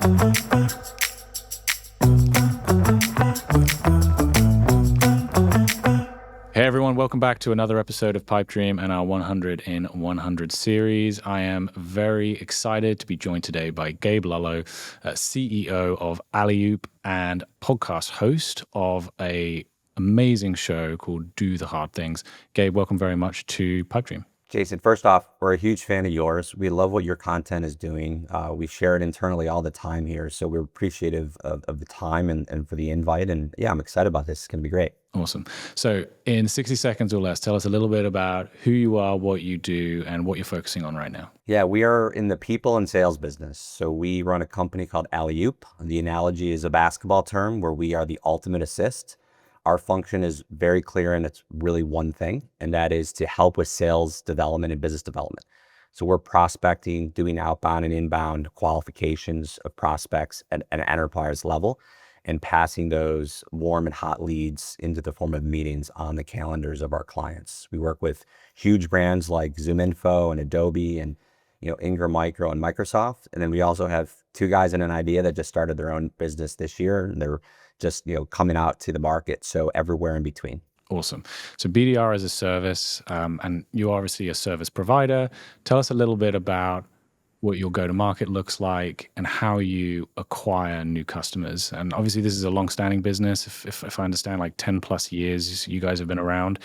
Hey everyone, welcome back to another episode of Pipe Dream and our 100 in 100 series. I am very excited to be joined today by Gabe Lullo, CEO of AlleyOop and podcast host of an amazing show called Do the Hard Things. Gabe, welcome very much to Pipe Dream. Jason, first off, we're a huge fan of yours. We love what your content is doing. We share it internally all the time here. So we're appreciative of the time and for the invite. And yeah, I'm excited about this. It's going to be great. Awesome. So in 60 seconds or less, tell us a little bit about who you are, what you do, and what you're focusing on right now. Yeah, we are in the people and sales business. So we run a company called AlleyOop. The analogy is a basketball term where we are the ultimate assist. Our function is very clear and it's really one thing, and that is to help with sales development and business development. So we're prospecting, doing outbound and inbound qualifications of prospects at an enterprise level and passing those warm and hot leads into the form of meetings on the calendars of our clients. We work with huge brands like ZoomInfo and Adobe and Ingram Micro and Microsoft. And then we also have two guys in an idea that just started their own business this year. And they're just coming out to the market. So everywhere in between. Awesome. So BDR as a service, and you're obviously a service provider. Tell us a little bit about what your go-to-market looks like and how you acquire new customers. And obviously this is a long-standing business. If I understand, like 10 plus years you guys have been around.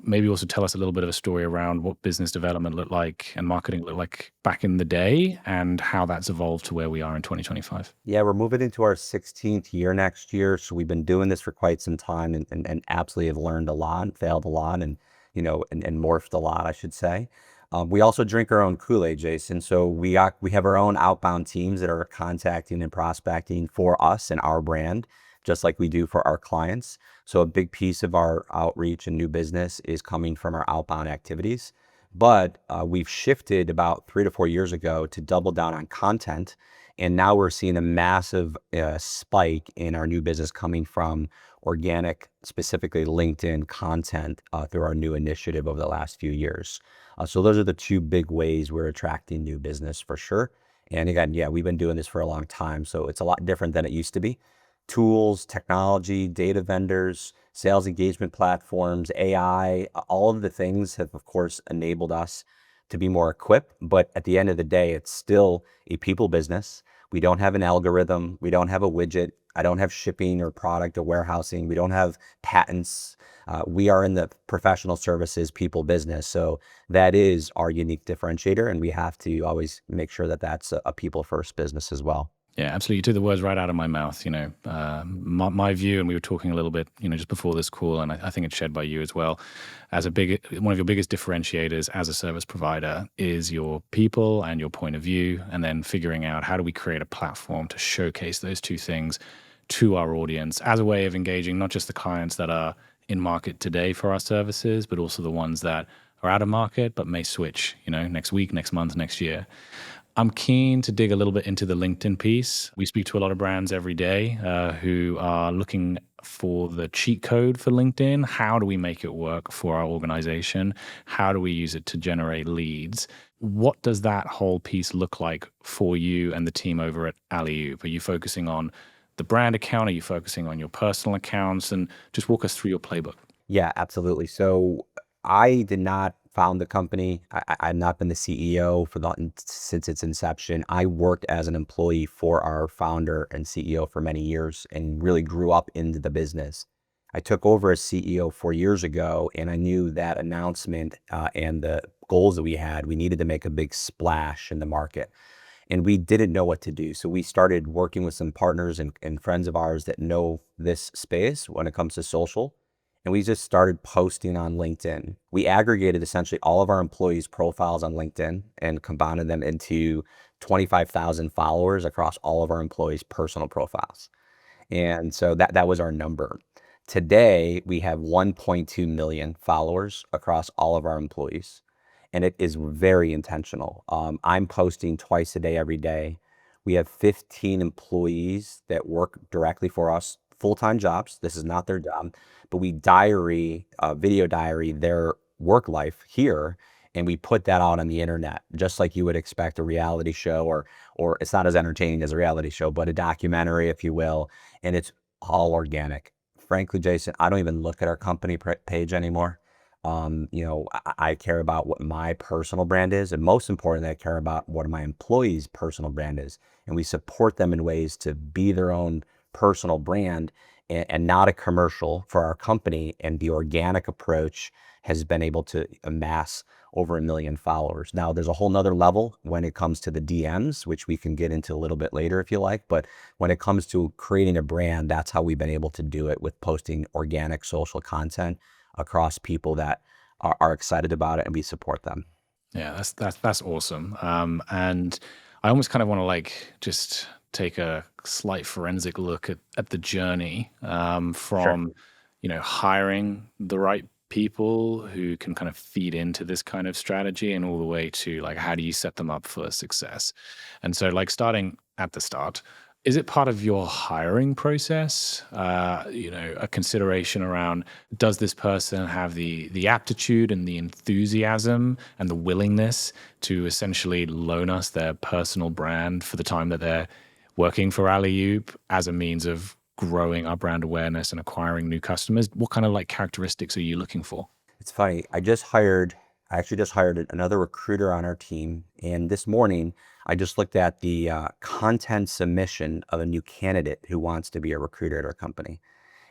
Maybe also tell us a little bit of a story around what business development looked like and marketing looked like back in the day and how that's evolved to where we are in 2025. Yeah, we're moving into our 16th year next year. So we've been doing this for quite some time and absolutely have learned a lot, failed a lot, and morphed a lot, I should say. We also drink our own Kool-Aid, Jason. So we have our own outbound teams that are contacting and prospecting for us and our brand, just like we do for our clients. So a big piece of our outreach and new business is coming from our outbound activities. But we've shifted about 3 to 4 years ago to double down on content. And now we're seeing a massive spike in our new business coming from organic, specifically LinkedIn content through our new initiative over the last few years. So those are the two big ways we're attracting new business for sure. And again, yeah, we've been doing this for a long time. So it's a lot different than it used to be. Tools, technology, data vendors, sales engagement platforms, AI, all of the things have, of course, enabled us to be more equipped. But at the end of the day, it's still a people business. We don't have an algorithm. We don't have a widget. I don't have shipping or product or warehousing. We don't have patents. We are in the professional services people business. So that is our unique differentiator. And we have to always make sure that that's a people first business as well. Yeah, absolutely. You took the words right out of my mouth. My view, and we were talking a little bit, just before this call, and I think it's shared by you as well, as one of your biggest differentiators as a service provider is your people and your point of view, and then figuring out how do we create a platform to showcase those two things to our audience as a way of engaging not just the clients that are in market today for our services, but also the ones that are out of market but may switch, next week, next month, next year. I'm keen to dig a little bit into the LinkedIn piece. We speak to a lot of brands every day who are looking for the cheat code for LinkedIn. How do we make it work for our organization? How do we use it to generate leads? What does that whole piece look like for you and the team over at AlleyOop? Are you focusing on the brand account? Are you focusing on your personal accounts? And just walk us through your playbook. Yeah, absolutely. So I did not found the company. I've not been the CEO since its inception. I worked as an employee for our founder and CEO for many years and really grew up into the business. I took over as CEO 4 years ago, and I knew that announcement and the goals that we had, we needed to make a big splash in the market. And we didn't know what to do. So we started working with some partners and friends of ours that know this space when it comes to social. And we just started posting on LinkedIn. We aggregated essentially all of our employees' profiles on LinkedIn and combined them into 25,000 followers across all of our employees' personal profiles. And so that was our number. Today, we have 1.2 million followers across all of our employees. And it is very intentional. I'm posting twice a day, every day. We have 15 employees that work directly for us, full-time jobs. This is not their job, but we video diary their work life here. and we put that out on the internet, just like you would expect a reality show, or it's not as entertaining as a reality show, but a documentary, if you will, and it's all organic. Frankly, Jason, I don't even look at our company page anymore. I care about what my personal brand is, and most importantly, I care about what my employees' personal brand is, and we support them in ways to be their own personal brand and not a commercial for our company. And the organic approach has been able to amass over 1 million followers. Now, there's a whole nother level when it comes to the DMs, which we can get into a little bit later if you like. But when it comes to creating a brand, that's how we've been able to do it, with posting organic social content across people that are excited about it, and we support them. Yeah, that's awesome. And I almost kind of want to like just take a slight forensic look at the journey Sure. from, hiring the right people who can kind of feed into this kind of strategy, and all the way to like how do you set them up for success. And so, like, starting at the start, is it part of your hiring process? A consideration around, does this person have the aptitude and the enthusiasm and the willingness to essentially loan us their personal brand for the time that they're working for AlleyOop, as a means of growing our brand awareness and acquiring new customers? What kind of like characteristics are you looking for? It's funny. I actually just hired another recruiter on our team. And this morning, I just looked at the content submission of a new candidate who wants to be a recruiter at our company.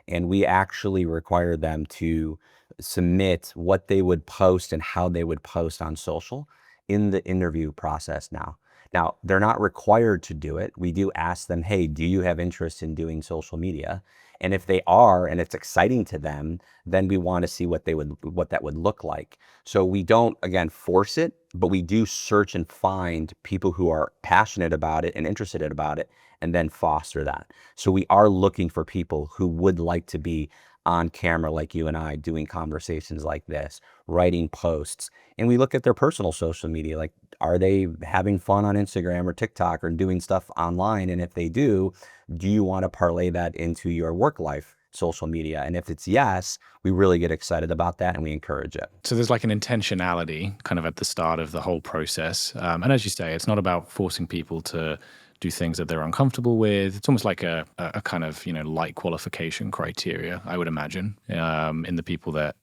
And we actually require them to submit what they would post and how they would post on social in the interview process now. Now, they're not required to do it. We do ask them, hey, do you have interest in doing social media? And if they are, and it's exciting to them, then we want to see what that would look like. So we don't, again, force it, but we do search and find people who are passionate about it and interested about it, and then foster that. So we are looking for people who would like to be on camera like you and I, doing conversations like this, writing posts. And we look at their personal social media, like, are they having fun on Instagram or TikTok or doing stuff online? And if they do you want to parlay that into your work life social media? And if it's yes, we really get excited about that and we encourage it. So there's like an intentionality kind of at the start of the whole process. And as you say, it's not about forcing people to do things that they're uncomfortable with. It's almost like a kind of, light qualification criteria, I would imagine, in the people that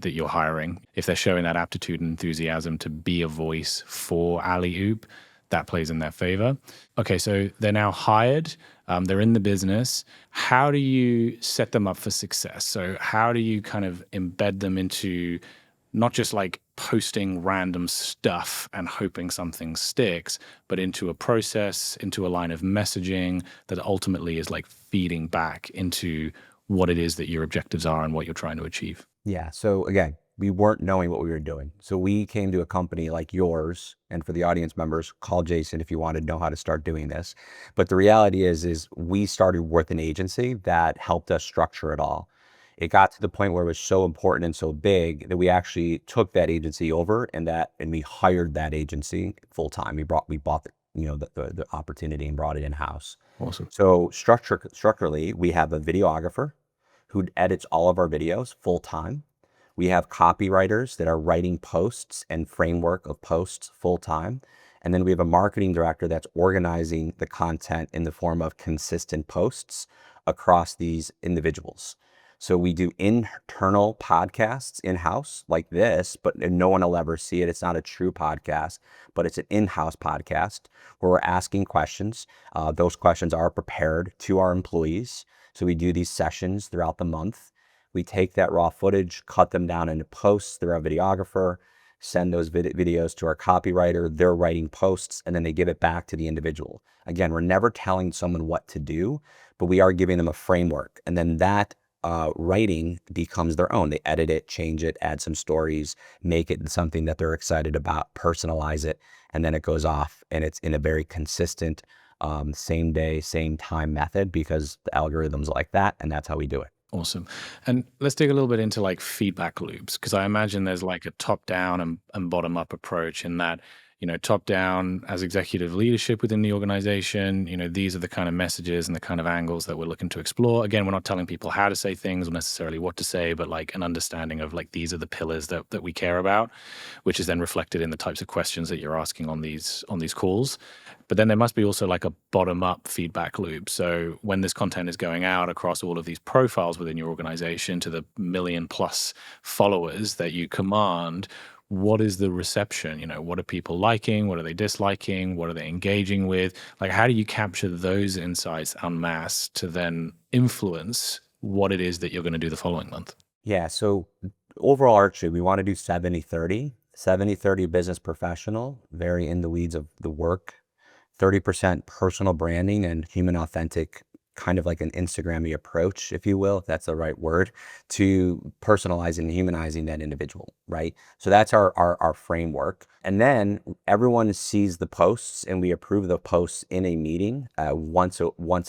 you're hiring. If they're showing that aptitude and enthusiasm to be a voice for AlleyOop, that plays in their favor. Okay, so they're now hired. They're in the business. How do you set them up for success? So how do you kind of embed them into not just like posting random stuff and hoping something sticks, but into a process, into a line of messaging that ultimately is like feeding back into what it is that your objectives are and what you're trying to achieve? Yeah. So again, we weren't knowing what we were doing. So we came to a company like yours, and for the audience members, call Jason if you want to know how to start doing this. But the reality is we started with an agency that helped us structure it all. It got to the point where it was so important and so big that we actually took that agency over, and we hired that agency full time. We bought the opportunity and brought it in house. Awesome. So structurally, we have a videographer who edits all of our videos full time. We have copywriters that are writing posts and framework of posts full time. And then we have a marketing director that's organizing the content in the form of consistent posts across these individuals. So we do internal podcasts in-house like this, but no one will ever see it. It's not a true podcast, but it's an in-house podcast where we're asking questions. Those questions are prepared to our employees. So we do these sessions throughout the month. We take that raw footage, cut them down into posts through our videographer, send those videos to our copywriter. They're writing posts, and then they give it back to the individual. Again, we're never telling someone what to do, but we are giving them a framework. And then that writing becomes their own. They edit it, change it, add some stories, make it something that they're excited about, personalize it, and then it goes off, and it's in a very consistent same day, same time method, because the algorithms like that, and that's how we do it. Awesome. And let's dig a little bit into like feedback loops, because I imagine there's like a top down and bottom up approach in that, top down as executive leadership within the organization, these are the kind of messages and the kind of angles that we're looking to explore. Again, we're not telling people how to say things or necessarily what to say, but like an understanding of like these are the pillars that we care about, which is then reflected in the types of questions that you're asking on these calls. But then there must be also like a bottom up feedback loop. So when this content is going out across all of these profiles within your organization to the million plus followers that you command, what is the reception? What are people liking? What are they disliking? What are they engaging with? Like, how do you capture those insights en masse to then influence what it is that you're going to do the following month? Yeah. So overall, actually, we want to do 70-30. 70-30 business professional, very in the weeds of the work, 30% personal branding and human authentic, kind of like an Instagram-y approach, if you will, if that's the right word, to personalizing and humanizing that individual, right? So that's our framework. And then everyone sees the posts and we approve the posts in a meeting once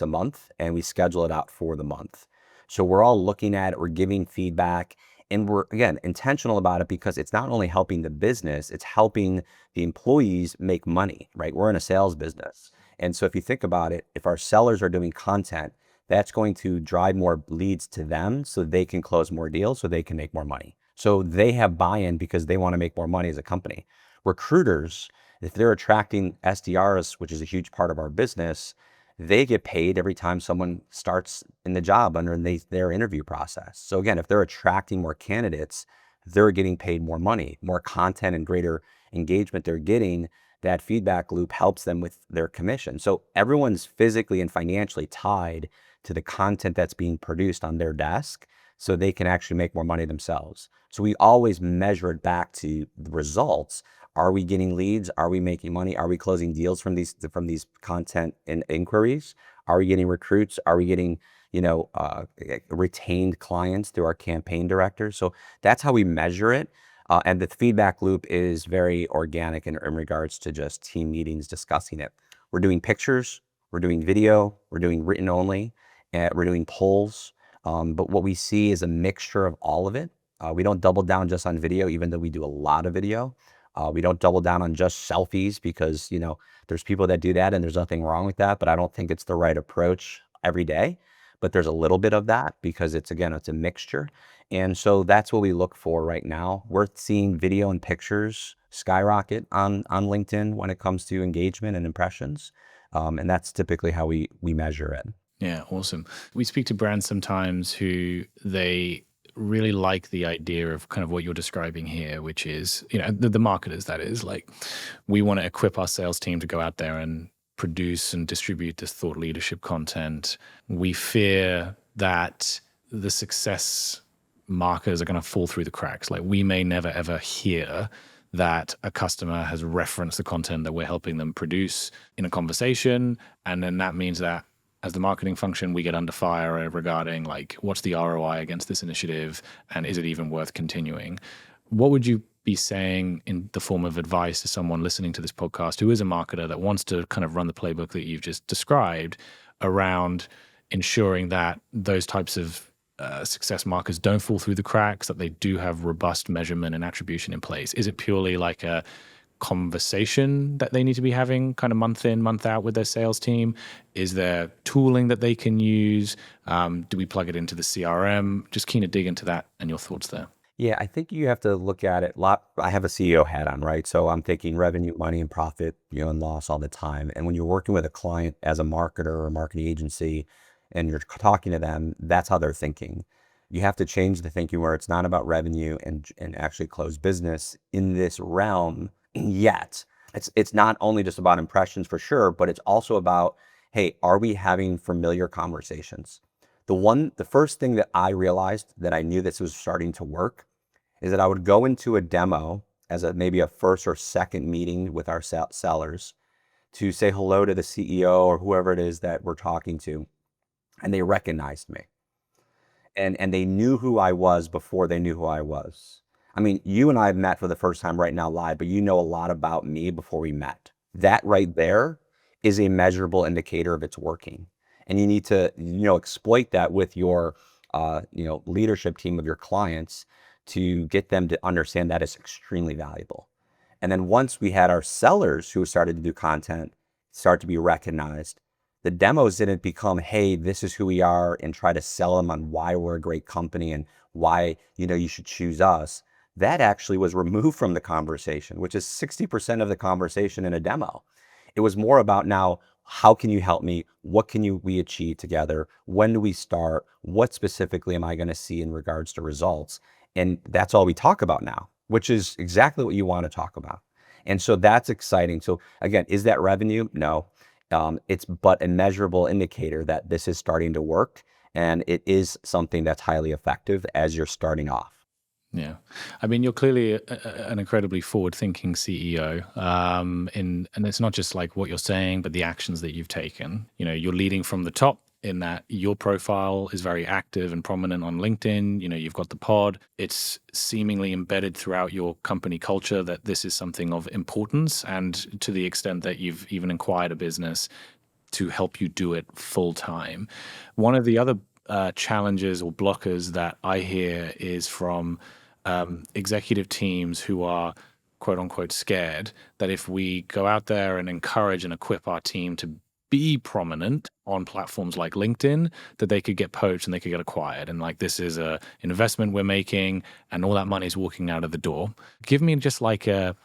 a month, and we schedule it out for the month. So we're all looking at it, we're giving feedback, and we're, again, intentional about it because it's not only helping the business, it's helping the employees make money, right? We're in a sales business. And so if you think about it, if our sellers are doing content, that's going to drive more leads to them so they can close more deals, so they can make more money. So they have buy-in because they want to make more money as a company. Recruiters, if they're attracting SDRs, which is a huge part of our business, they get paid every time someone starts in the job under their interview process. So again, if they're attracting more candidates, they're getting paid more money, more content and greater engagement they're getting. That feedback loop helps them with their commission. So everyone's physically and financially tied to the content that's being produced on their desk so they can actually make more money themselves. So we always measure it back to the results. Are we getting leads? Are we making money? Are we closing deals from these content and inquiries? Are we getting recruits? Are we getting, retained clients through our campaign directors? So that's how we measure it. And the feedback loop is very organic in regards to just team meetings discussing it. We're doing pictures, we're doing video, we're doing written only, we're doing polls. But what we see is a mixture of all of it. We don't double down just on video, even though we do a lot of video. We don't double down on just selfies because, there's people that do that and there's nothing wrong with that, but I don't think it's the right approach every day. But there's a little bit of that because it's a mixture. And so that's what we look for right now. We're seeing video and pictures skyrocket on LinkedIn when it comes to engagement and impressions. And that's typically how we measure it. Yeah, awesome. We speak to brands sometimes who they really like the idea of kind of what you're describing here, which is, the marketers, that is, like, we want to equip our sales team to go out there and produce and distribute this thought leadership content. We fear that the success markers are going to fall through the cracks. Like, we may never ever hear that a customer has referenced the content that we're helping them produce in a conversation. And then that means that as the marketing function, we get under fire regarding like, what's the ROI against this initiative? And is it even worth continuing? What would you be saying in the form of advice to someone listening to this podcast who is a marketer that wants to kind of run the playbook that you've just described around ensuring that those types of success markers don't fall through the cracks, that they do have robust measurement and attribution in place? Is it purely like a conversation that they need to be having kind of month in, month out with their sales team? Is there tooling that they can use? Do we plug it into the CRM? Just keen to dig into that and your thoughts there. Yeah, I think you have to look at it. I have a CEO hat on, right? So I'm thinking revenue, money, and profit, and loss all the time. And when you're working with a client as a marketer or a marketing agency and you're talking to them, that's how they're thinking. You have to change the thinking where it's not about revenue and actually close business in this realm yet. It's not only just about impressions for sure, but it's also about, hey, are we having familiar conversations? The first thing that I realized that I knew this was starting to work is that I would go into a demo as maybe a first or second meeting with our sellers to say hello to the CEO or whoever it is that we're talking to, and they recognized me. And they knew who I was before they knew who I was. I mean, you and I have met for the first time right now live, but you know a lot about me before we met. That right there is a measurable indicator of it's working. And you need to, exploit that with your, leadership team of your clients to get them to understand that it's extremely valuable. And then once we had our sellers who started to do content start to be recognized, the demos didn't become, hey, this is who we are, and try to sell them on why we're a great company and why, you should choose us. That actually was removed from the conversation, which is 60% of the conversation in a demo. It was more about now, how can you help me? What can we achieve together? When do we start? What specifically am I going to see in regards to results? And that's all we talk about now, which is exactly what you want to talk about. And so that's exciting. So again, is that revenue? No. It's but a measurable indicator that this is starting to work, and it is something that's highly effective as you're starting off. Yeah. I mean, you're clearly an incredibly forward-thinking CEO. And it's not just like what you're saying, but the actions that you've taken. You're leading from the top in that your profile is very active and prominent on LinkedIn. You've got the pod. It's seemingly embedded throughout your company culture that this is something of importance, and to the extent that you've even acquired a business to help you do it full time. One of the other challenges or blockers that I hear is from executive teams who are quote unquote scared that if we go out there and encourage and equip our team to be prominent on platforms like LinkedIn, that they could get poached and they could get acquired. And like, this is a investment we're making and all that money is walking out of the door. Give me just like a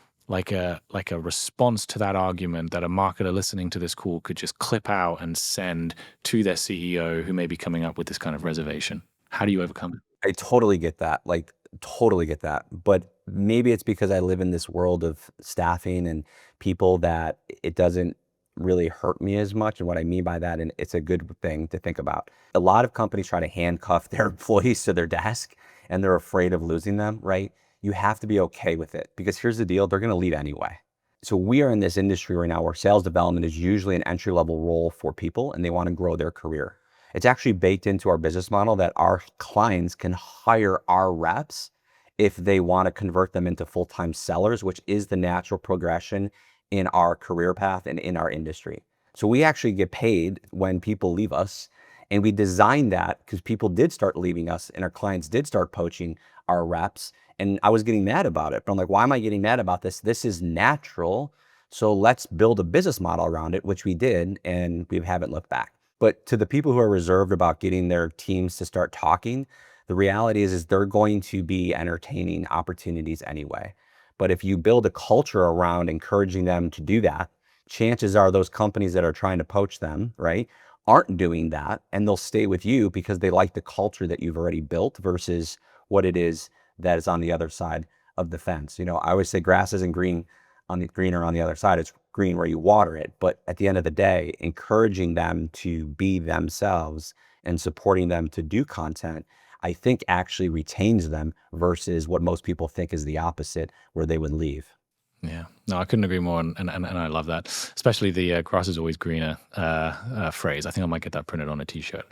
response to that argument that a marketer listening to this call could just clip out and send to their CEO who may be coming up with this kind of reservation. How do you overcome it? I totally get that. Like, totally get that. But maybe it's because I live in this world of staffing and people that it doesn't really hurt me as much. And what I mean by that, and it's a good thing to think about. A lot of companies try to handcuff their employees to their desk and they're afraid of losing them, right? You have to be okay with it, because here's the deal, they're going to leave anyway. So we are in this industry right now where sales development is usually an entry-level role for people and they want to grow their career. It's actually baked into our business model that our clients can hire our reps if they want to convert them into full-time sellers, which is the natural progression in our career path and in our industry. So we actually get paid when people leave us, and we designed that because people did start leaving us and our clients did start poaching our reps. And I was getting mad about it, but I'm like, why am I getting mad about this? This is natural. So let's build a business model around it, which we did, and we haven't looked back. But to the people who are reserved about getting their teams to start talking, the reality is they're going to be entertaining opportunities anyway. But if you build a culture around encouraging them to do that, chances are those companies that are trying to poach them, right, aren't doing that, and they'll stay with you because they like the culture that you've already built versus what it is that is on the other side of the fence. I always say grass isn't greener on the other side. It's green where you water it. But at the end of the day, encouraging them to be themselves and supporting them to do content, I think actually retains them versus what most people think is the opposite, where they would leave. Yeah, no, I couldn't agree more, and I love that, especially the grass is always greener phrase. I think I might get that printed on a t-shirt.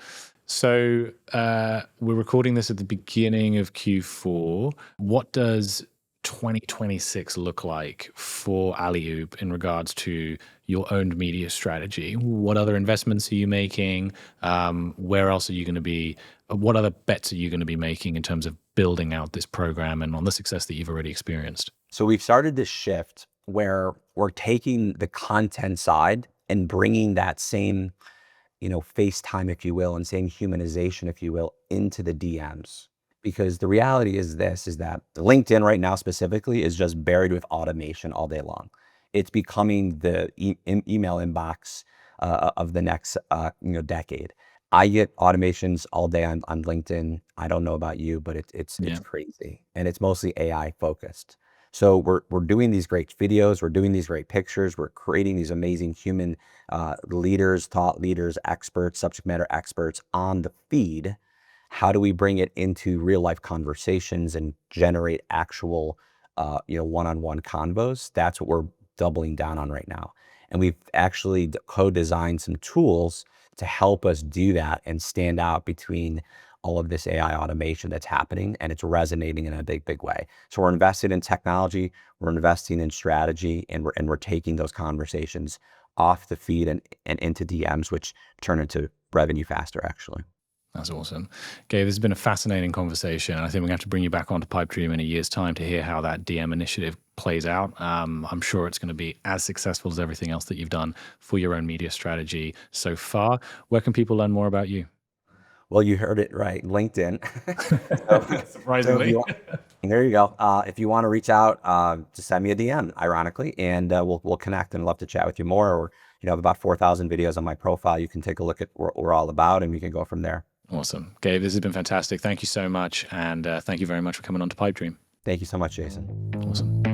So we're recording this at the beginning of Q4. What does 2026 look like for AlleyOop in regards to your owned media strategy? What other investments are you making? Where else are you going to be? What other bets are you going to be making in terms of building out this program and on the success that you've already experienced? So we've started this shift where we're taking the content side and bringing that same, FaceTime, if you will, and same humanization, if you will, into the DMs. Because the reality is that LinkedIn right now specifically is just buried with automation all day long. It's becoming the email inbox of the next decade. I get automations all day on LinkedIn. I don't know about you, but it's crazy, and it's mostly AI focused. So we're doing these great videos, we're doing these great pictures, we're creating these amazing human leaders, thought leaders, experts, subject matter experts on the feed. How do we bring it into real life conversations and generate actual, one-on-one convos? That's what we're doubling down on right now. And we've actually co-designed some tools to help us do that and stand out between all of this AI automation that's happening, and it's resonating in a big, big way. So we're invested in technology, we're investing in strategy, and we're taking those conversations off the feed and into DMs, which turn into revenue faster, actually. That's awesome. Gabe, this has been a fascinating conversation. I think we're going to have to bring you back onto Pipedream in a year's time to hear how that DM initiative plays out. I'm sure it's going to be as successful as everything else that you've done for your own media strategy so far. Where can people learn more about you? Well, you heard it right, LinkedIn. So if Surprisingly. you want, there you go. If you want to reach out, just send me a DM, ironically, and we'll connect and love to chat with you more. Or I have about 4,000 videos on my profile. You can take a look at what we're all about, and we can go from there. Awesome. Gabe, this has been fantastic. Thank you so much. And thank you very much for coming on to Pipedream. Thank you so much, Jason. Awesome.